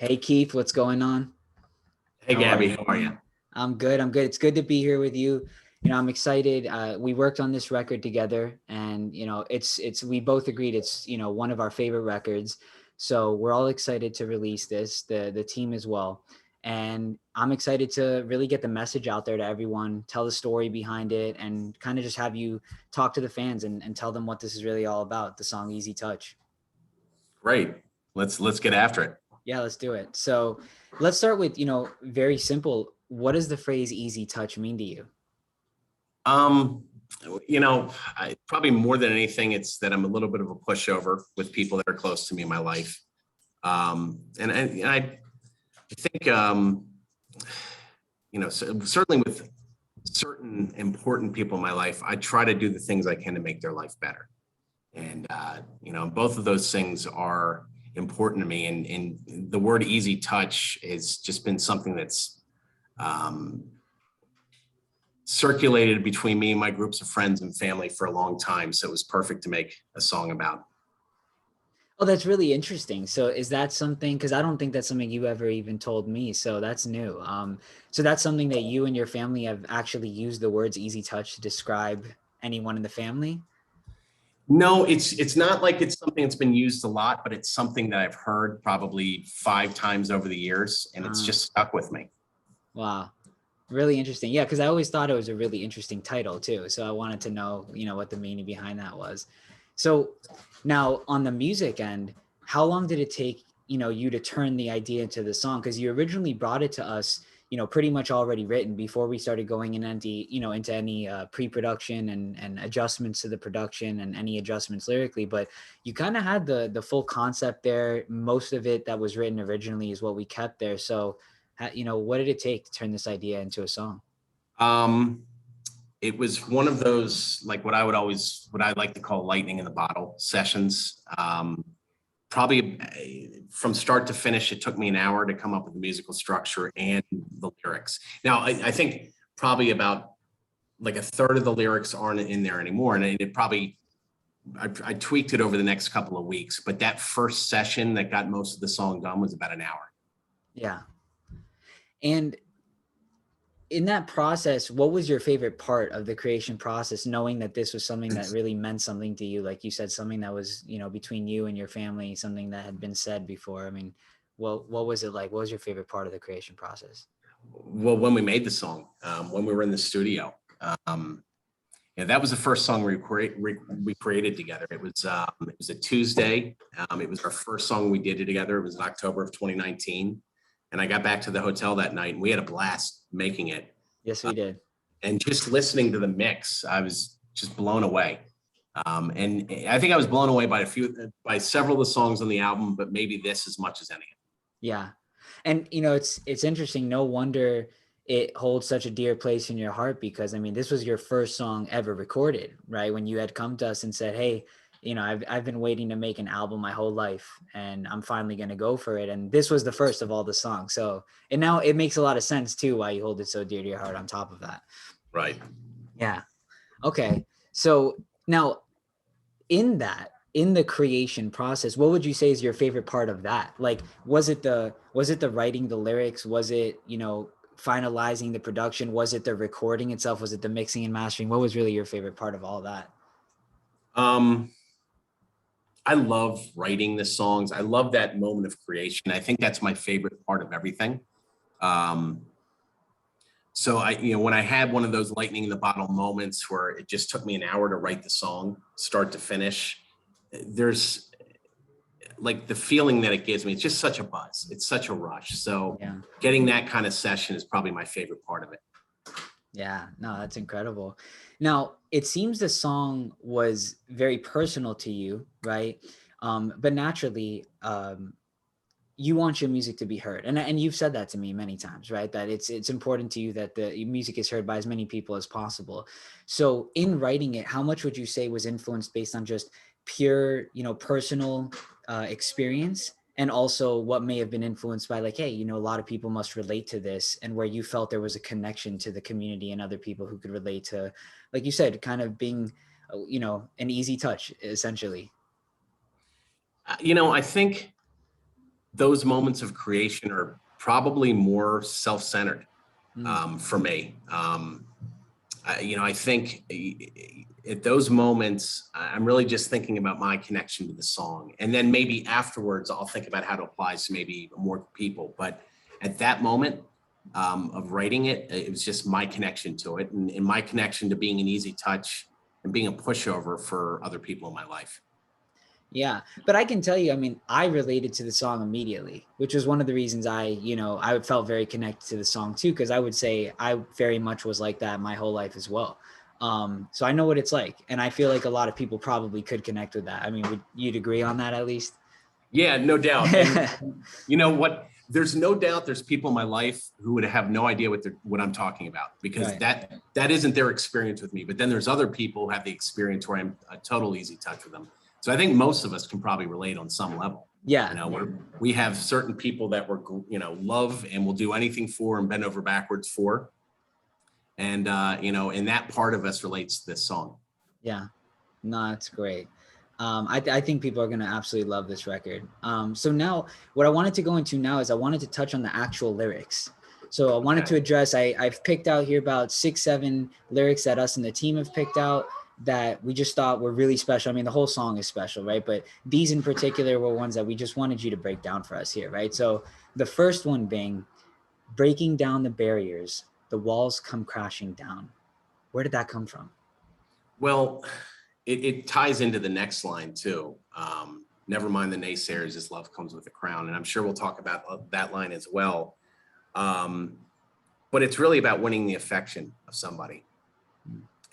Hey Keith, what's going on? Hey How are Gabby, you? how are you? I'm good. I'm good. It's good to be here with you. I'm excited. We worked on this record together, and it's we both agreed it's one of our favorite records. So we're all excited to release this. The team as well, and I'm excited to really get the message out there to everyone, tell the story behind it, and kind of just have you talk to the fans and tell them what this is really all about. The song "Easy Touch." Great. Let's get after it. Yeah, let's do it. So let's start with, very simple. What does the phrase easy touch mean to you? Um, Probably more than anything, it's that I'm a little bit of a pushover with people that are close to me in my life. And I think, certainly with certain important people in my life, I try to do the things I can to make their life better. And, both of those things are important to me. And the word easy touch has just been something that's um, circulated between me and my groups of friends and family for a long time. So it was perfect to make a song about. Oh, that's really interesting. So is that something, because I don't think that's something you ever even told me. So that's new. So that's something that you and your family have actually used the words easy touch to describe anyone in the family? No, it's not like it's something that's been used a lot, but it's something that I've heard probably 5 times over the years, and it's Uh, just stuck with me. wow. Really interesting. Yeah, because I always thought it was a really interesting title too. So I wanted to know, what the meaning behind that was. So now on the music end, how long did it take, you to turn the idea into the song? Because you originally brought it to us, pretty much already written before we started going in into any pre-production and adjustments to the production and any adjustments lyrically. But you kind of had the full concept there. Most of it that was written originally is what we kept there. So what did it take to turn this idea into a song? Um, it was one of those, like what I like to call lightning in the bottle sessions. Probably from start to finish, it took me an hour to come up with the musical structure and the lyrics. Now, I think probably about like a third of the lyrics aren't in there anymore. And it probably, I tweaked it over the next couple of weeks, but that first session that got most of the song done was about an hour. Yeah. And in that process, what was your favorite part of the creation process, knowing that this was something that really meant something to you? Like you said, something that was, between you and your family, something that had been said before. I mean, what was it like? What was your favorite part of the creation process? Well, when we made the song, when we were in the studio, um, yeah, that was the first song we created together. It was a Tuesday. It was our first song we did it together. It was in October of 2019, and I got back to the hotel that night, and we had a blast making it. Yes, Uh, we did. and just listening to the mix, I was just blown away. And I think I was blown away by several of the songs on the album, but maybe this as much as any. Yeah. And it's interesting. No wonder it holds such a dear place in your heart because I mean, this was your first song ever recorded, right? When you had come to us and said, "Hey, I've been waiting to make an album my whole life and I'm finally going to go for it." And this was the first of all the songs. So, and now it makes a lot of sense too why you hold it so dear to your heart on top of that. Right. Yeah. Okay. So, now in the creation process, what would you say is your favorite part of that? Like, was it the writing the lyrics? Was it, finalizing the production? Was it the recording itself? Was it the mixing and mastering? What was really your favorite part of all that? Um, I love writing the songs. I love that moment of creation. I think that's my favorite part of everything. Um, so when I had one of those lightning in the bottle moments where it just took me an hour to write the song, start to finish, there's like the feeling that it gives me. It's just such a buzz. It's such a rush. So Yeah. getting that kind of session is probably my favorite part of it. Yeah, no, that's incredible. Now, it seems the song was very personal to you, right? But naturally, you want your music to be heard, and you've said that to me many times, right? That it's important to you that the music is heard by as many people as possible. So, in writing it, how much would you say was influenced based on just pure, personal experience, and also what may have been influenced by like, hey, a lot of people must relate to this, and where you felt there was a connection to the community and other people who could relate to, like you said, kind of being, an easy touch, essentially. I think those moments of creation are probably more self-centered for me. I think at those moments, I'm really just thinking about my connection to the song. And then maybe afterwards, I'll think about how to apply to maybe more people. But at that moment of writing it, it was just my connection to it and my connection to being an easy touch and being a pushover for other people in my life. Yeah, but I can tell you, I mean, I related to the song immediately, which was one of the reasons I felt very connected to the song too, because I would say I very much was like that my whole life as well. So I know what it's like, and I feel like a lot of people probably could connect with that. I mean, would you'd agree on that at least? Yeah, no doubt. And you know what? There's no doubt there's people in my life who would have no idea what I'm talking about, because Right. that isn't their experience with me. But then there's other people who have the experience where I'm a total easy touch with them. So I think most of us can probably relate on some level. Yeah. We have certain people that we're, love and will do anything for and bend over backwards for. And, and that part of us relates to this song. Yeah, no, it's great. I think people are going to absolutely love this record. So now what I wanted to go into now is I wanted to touch on the actual lyrics. So I wanted to address, I've picked out here about 6-7 lyrics that us and the team have picked out that we just thought were really special. I mean, the whole song is special, right? But these in particular were ones that we just wanted you to break down for us here, right? So the first one being, breaking down the barriers, the walls come crashing down. Where did that come from? Well, it ties into the next line too. Never mind the naysayers, this love comes with a crown. And I'm sure we'll talk about that line as well. But it's really about winning the affection of somebody.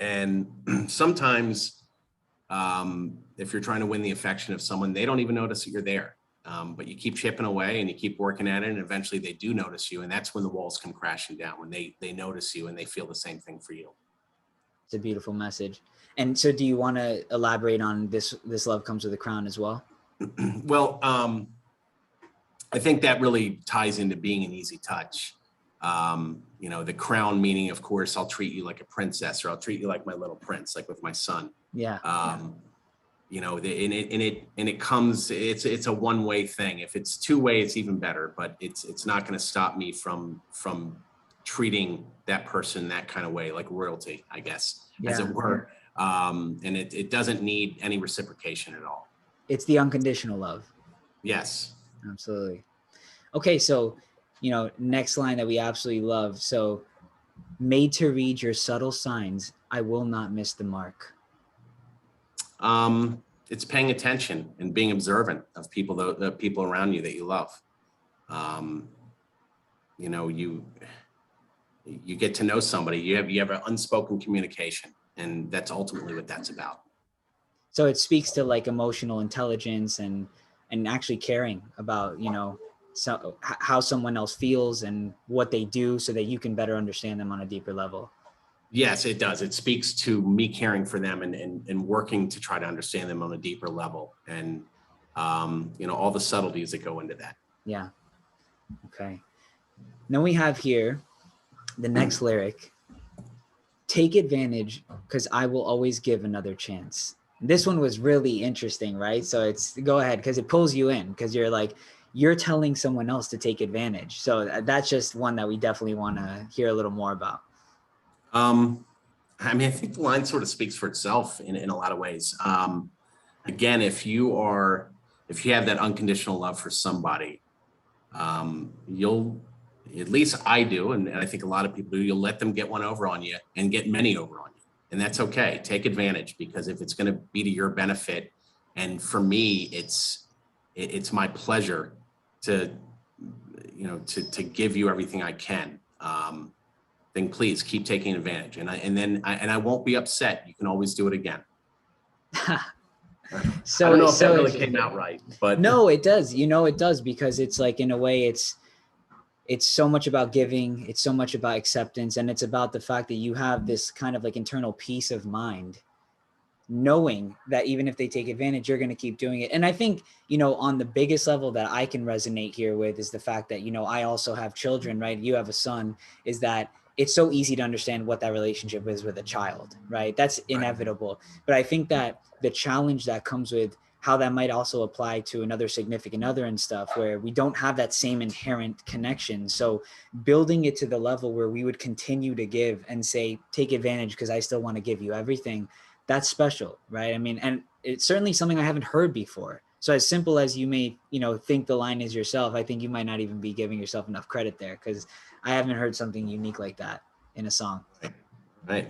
And sometimes if you're trying to win the affection of someone, they don't even notice that you're there. But you keep chipping away and you keep working at it, and eventually they do notice you. And that's when the walls come crashing down, when they notice you and they feel the same thing for you. It's a beautiful message. And so do you want to elaborate on this love comes with a crown as well? Well, I think that really ties into being an easy touch. The crown meaning, of course, I'll treat you like a princess, or I'll treat you like my little prince, like with my son. Yeah. It comes, it's a one-way thing. If it's two-way, it's even better, but it's not going to stop me from treating that person that kind of way, like royalty, I guess, as it were. And it doesn't need any reciprocation at all. It's the unconditional love. Yes. Absolutely. Okay. So, next line that we absolutely love. So, made to read your subtle signs, I will not miss the mark. It's paying attention and being observant of people, the people around you that you love. You get to know somebody, you have an unspoken communication, and that's ultimately what that's about. So it speaks to like emotional intelligence and actually caring about, how someone else feels and what they do so that you can better understand them on a deeper level. Yes, it does. It speaks to me caring for them and working to try to understand them on a deeper level, and all the subtleties that go into that. Yeah. Okay. Then we have here the next lyric. Take advantage, because I will always give another chance. This one was really interesting, right? So it's, go ahead, because it pulls you in, because you're telling someone else to take advantage. So that's just one that we definitely want to hear a little more about. I think the line sort of speaks for itself in a lot of ways. Again, if you have that unconditional love for somebody, you'll, at least I do, and I think a lot of people do, you'll let them get one over on you and get many over on you. And that's okay. Take advantage, because if it's going to be to your benefit, and for me, it's my pleasure to give you everything I can. Then please keep taking advantage, and I won't be upset. You can always do it again. So I don't know if that really came out right, but no, it does. It does, because it's like, in a way, it's so much about giving. It's so much about acceptance, and it's about the fact that you have this kind of like internal peace of mind, knowing that even if they take advantage, you're going to keep doing it. And I think, on the biggest level that I can resonate here with is the fact that, I also have children, right? You have a son, is that it's so easy to understand what that relationship is with a child, right? That's inevitable. But I think that the challenge that comes with how that might also apply to another significant other and stuff, where we don't have that same inherent connection. So building it to the level where we would continue to give and say, take advantage because I still want to give you everything, that's special, right? I mean, and it's certainly something I haven't heard before. So as simple as you may, think the line is yourself, I think you might not even be giving yourself enough credit there, because I haven't heard something unique like that in a song. Right.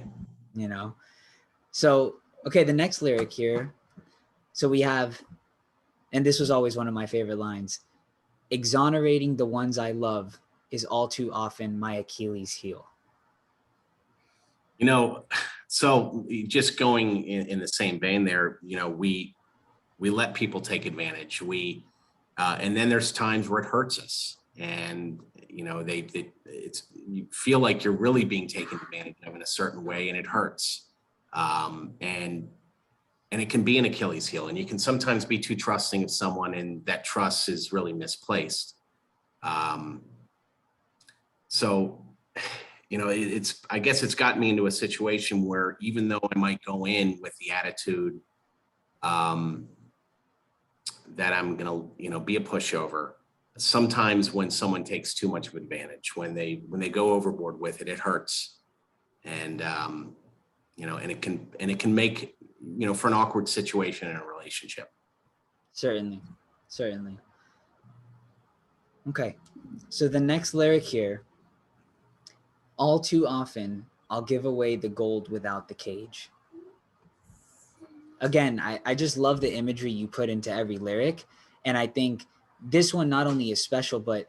So, okay, the next lyric here. So we have, and this was always one of my favorite lines, exonerating the ones I love is all too often my Achilles heel. So just going in the same vein there, we let people take advantage. And then there's times where it hurts us, and you feel like you're really being taken advantage of in a certain way, and it hurts. And it can be an Achilles heel, and you can sometimes be too trusting of someone, and that trust is really misplaced. So, I guess it's gotten me into a situation where, even though I might go in with the attitude that I'm gonna, be a pushover, sometimes when someone takes too much of advantage, when they go overboard with it, it hurts. And and it can make, for an awkward situation in a relationship. Certainly. Okay, so the next lyric here, all too often I'll give away the gold without the cage. Again, I just love the imagery you put into every lyric. And I think this one not only is special, but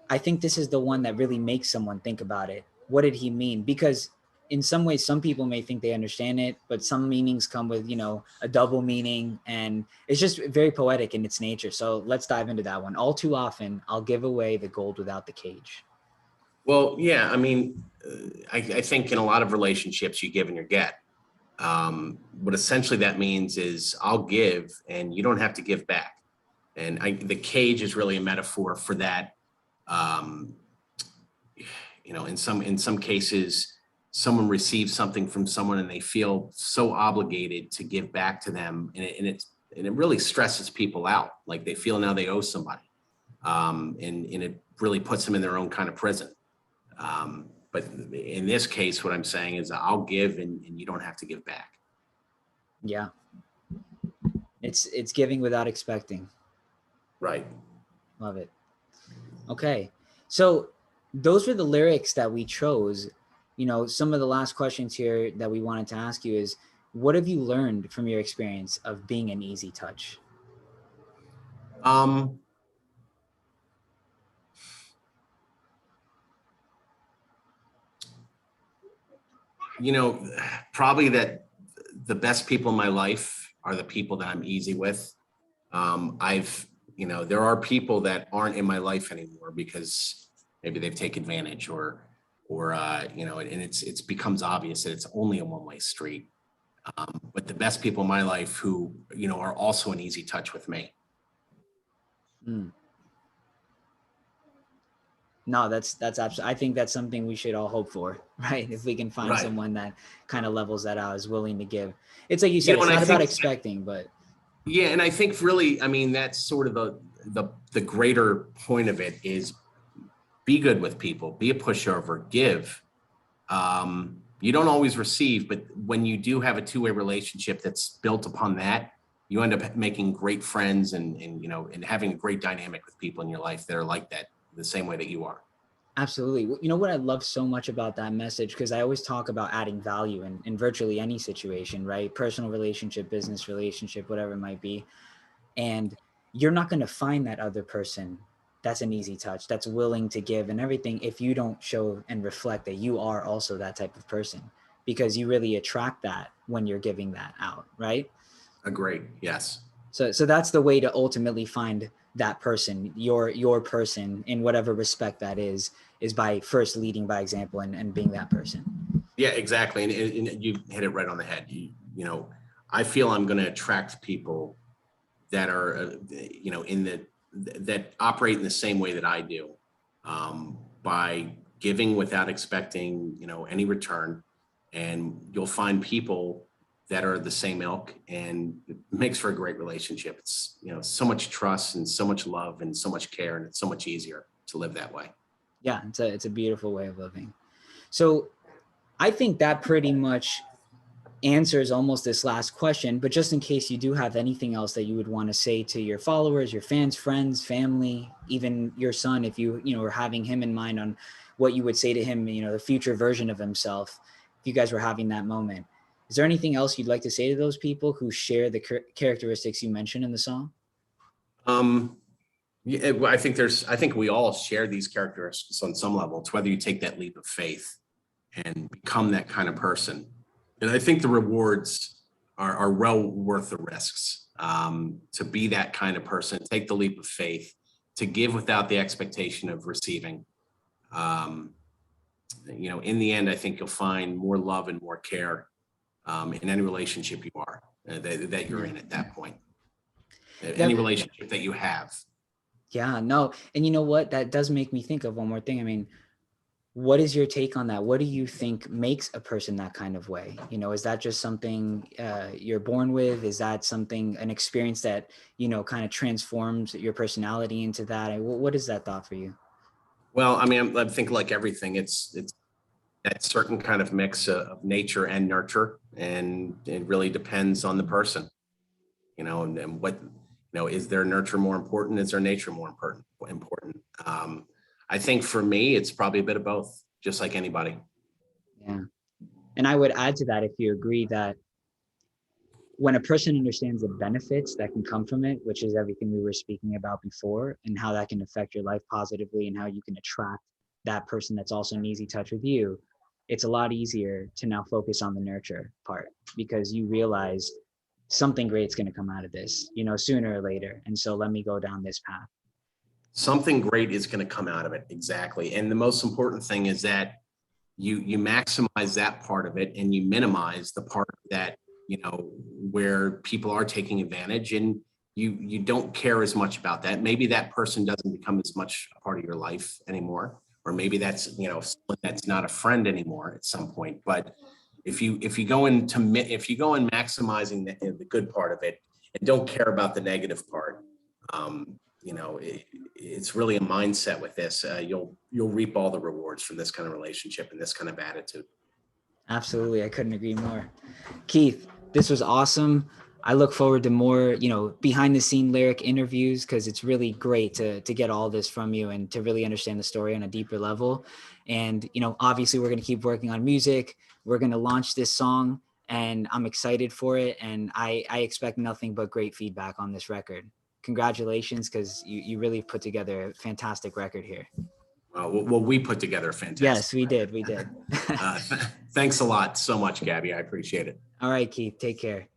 I think this is the one that really makes someone think about it. What did he mean? Because in some ways, some people may think they understand it, but some meanings come with, a double meaning, and it's just very poetic in its nature. So let's dive into that one. All too often, I'll give away the gold without the cage. Well, yeah, I mean, I think in a lot of relationships, you give and you get. What essentially that means is I'll give and you don't have to give back. And the cage is really a metaphor for that. In some cases, someone receives something from someone and they feel so obligated to give back to them, and it really stresses people out. Like they feel now they owe somebody, and it really puts them in their own kind of prison. But in this case, what I'm saying is I'll give and you don't have to give back. Yeah. It's giving without expecting. Right. Love it. Okay. So those were the lyrics that we chose. Some of the last questions here that we wanted to ask you is, what have you learned from your experience of being an easy touch? Probably that the best people in my life are the people that I'm easy with. There are people that aren't in my life anymore because maybe they've taken advantage or and it's becomes obvious that it's only a one-way street. But the best people in my life who, are also an easy touch with me. Mm. No, that's absolutely, I think that's something we should all hope for, right? If we can find someone that kind of levels that out, is willing to give. It's like you said, it's not about expecting, but. Yeah. And I think really, I mean, that's sort of the greater point of it is be good with people, be a pushover, give. You don't always receive, but when you do have a two-way relationship that's built upon that, you end up making great friends and having a great dynamic with people in your life that are like that, the same way that you are. Absolutely. You know what I love so much about that message, because I always talk about adding value in virtually any situation, right? Personal relationship, business relationship, whatever it might be. And you're not going to find that other person that's an easy touch, that's willing to give and everything, if you don't show and reflect that you are also that type of person, because you really attract that when you're giving that out, right? Agree. Yes. So that's the way to ultimately find that person, your person, in whatever respect that is by first leading by example and being that person. Yeah, exactly. And you hit it right on the head. I feel I'm going to attract people that are, that operate in the same way that I do, by giving without expecting, any return. And you'll find people that are the same ilk, and it makes for a great relationship. It's, you know, so much trust and so much love and so much care, and it's so much easier to live that way. Yeah, it's a beautiful way of living. So I think that pretty much answers almost this last question, but just in case you do have anything else that you would want to say to your followers, your fans, friends, family, even your son, if you know, were having him in mind on what you would say to him, you know, the future version of himself, if you guys were having that moment, is there anything else you'd like to say to those people who share the characteristics you mentioned in the song? Yeah, I think we all share these characteristics on some level. It's whether you take that leap of faith and become that kind of person. And I think the rewards are well worth the risks, to be that kind of person, take the leap of faith, to give without the expectation of receiving. You know, in the end, I think you'll find more love and more care, in any relationship you are, that you're in at that point, any relationship that you have. Yeah, no. And you know what? That does make me think of one more thing. I mean, what is your take on that? What do you think makes a person that kind of way? You know, is that just something you're born with? Is that something, an experience that, you know, kind of transforms your personality into that? What is that thought for you? Well, I mean, I think like everything, it's that certain kind of mix of nature and nurture, and it really depends on the person, you know, and what, you know, is their nurture more important? Is their nature more important? I think for me, it's probably a bit of both, just like anybody. Yeah. And I would add to that, if you agree, that when a person understands the benefits that can come from it, which is everything we were speaking about before, and how that can affect your life positively and how you can attract that person that's also in easy touch with you, it's a lot easier to now focus on the nurture part, because you realize something great's going to come out of this, you know, sooner or later. And so let me go down this path. Something great is going to come out of it. Exactly. And the most important thing is that you maximize that part of it, and you minimize the part that, you know, where people are taking advantage, and you don't care as much about that. Maybe that person doesn't become as much a part of your life anymore, or maybe that's, you know, someone that's not a friend anymore at some point. But if you go in maximizing the good part of it, and don't care about the negative part, you know, it's really a mindset with this. You'll reap all the rewards from this kind of relationship and this kind of attitude. Absolutely. I couldn't agree more. Keith, this was awesome. I look forward to more, you know, behind the scene lyric interviews, because it's really great to get all this from you and to really understand the story on a deeper level. And, you know, obviously we're going to keep working on music. We're going to launch this song, and I'm excited for it. And I expect nothing but great feedback on this record. Congratulations, because you really put together a fantastic record here. Well, we put together a fantastic. Yes, we did. We did. Thanks a lot so much, Gabby. I appreciate it. All right, Keith, take care.